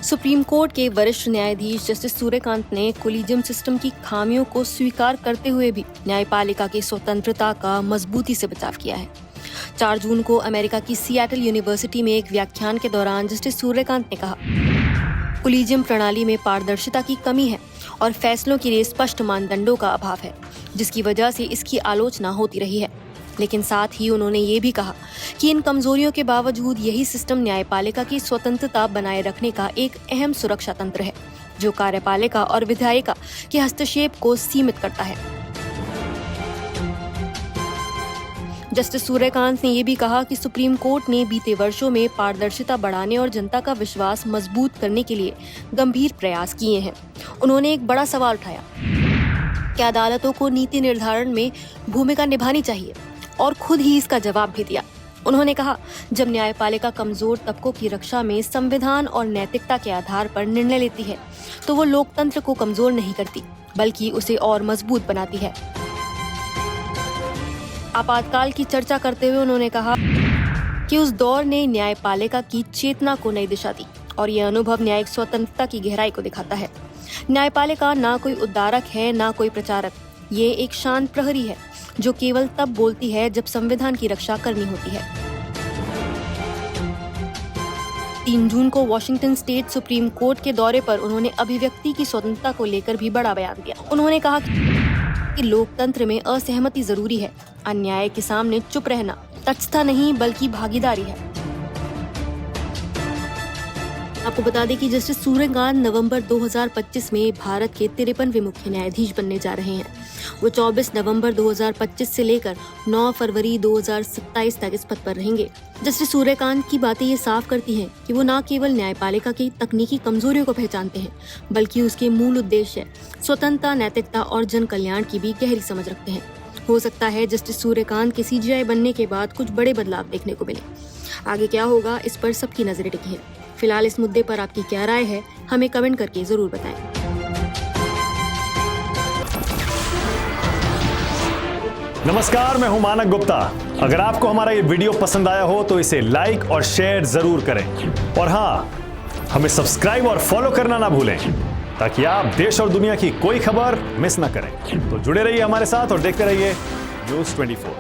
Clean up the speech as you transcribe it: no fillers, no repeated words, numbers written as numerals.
Supreme court के वरिष्ठ न्यायाधीश जस्टिस सूर्यकांत ने कोलिजियम सिस्टम की खामियों को स्वीकार करते हुए भी न्यायपालिका की स्वतंत्रता का मजबूती से बचाव किया है। 4 जून को अमेरिका की सिएटल यूनिवर्सिटी में एक व्याख्यान के दौरान जस्टिस सूर्यकांत ने कहा, कोलिजियम प्रणाली में पारदर्शिता की कमी है और फैसलों के लिए स्पष्ट मानदंडों का अभाव है, जिसकी वजह से इसकी आलोचना होती रही है। लेकिन साथ ही उन्होंने ये भी कहा कि इन कमजोरियों के बावजूद यही सिस्टम न्यायपालिका की स्वतंत्रता बनाए रखने का एक अहम सुरक्षा तंत्र है, जो कार्यपालिका और विधायिका के हस्तक्षेप को सीमित करता है। जस्टिस सूर्यकांत ने यह भी कहा कि सुप्रीम कोर्ट ने बीते वर्षों में पारदर्शिता बढ़ाने और जनता का विश्वास मजबूत करने के लिए गंभीर प्रयास किए हैं। उन्होंने एक बड़ा सवाल उठाया कि अदालतों को नीति निर्धारण में भूमिका निभानी चाहिए और खुद ही इसका जवाब भी दिया। उन्होंने कहा, जब न्यायपालिका कमजोर तबकों की रक्षा में संविधान और नैतिकता के आधार पर निर्णय लेती है, तो वो लोकतंत्र को कमजोर नहीं करती, बल्कि उसे और मजबूत बनाती है। आपातकाल की चर्चा करते हुए उन्होंने कहा कि उस दौर ने न्यायपालिका की चेतना को नई दिशा दी और ये अनुभव न्यायिक स्वतंत्रता की गहराई को दिखाता है। न्यायपालिका ना कोई उद्धारक है, ना कोई प्रचारक। ये एक शांत प्रहरी है जो केवल तब बोलती है जब संविधान की रक्षा करनी होती है। 3 जून को वॉशिंगटन स्टेट सुप्रीम कोर्ट के दौरे पर उन्होंने अभिव्यक्ति की स्वतंत्रता को लेकर भी बड़ा बयान दिया। उन्होंने कहा कि लोकतंत्र में असहमति जरूरी है, अन्याय के सामने चुप रहना तटस्थता नहीं बल्कि भागीदारी है। आपको बता दें कि जस्टिस सूर्यकांत नवंबर 2025 में भारत के 53वें मुख्य न्यायाधीश बनने जा रहे हैं। वो 24 नवंबर 2025 से लेकर 9 फरवरी 2027 तक इस पद पर रहेंगे। जस्टिस सूर्यकांत की बातें ये साफ करती हैं कि वो न केवल न्यायपालिका की तकनीकी कमजोरियों को पहचानते हैं, बल्कि उसके मूल उद्देश्य स्वतंत्रता, नैतिकता और जन कल्याण की भी गहरी समझ रखते हैं। हो सकता है जस्टिस सूर्यकांत के CJI बनने के बाद कुछ बड़े बदलाव देखने को मिले। आगे क्या होगा, इस पर सबकी नजरें टिकी हैं। फिलहाल इस मुद्दे पर आपकी क्या राय है, हमें कमेंट करके जरूर बताएं। नमस्कार, मैं हूं मानक गुप्ता। अगर आपको हमारा ये वीडियो पसंद आया हो तो इसे लाइक और शेयर जरूर करें, और हाँ, हमें सब्सक्राइब और फॉलो करना ना भूलें, ताकि आप देश और दुनिया की कोई खबर मिस ना करें। तो जुड़े रहिए हमारे साथ और देखते रहिए न्यूज़ 24।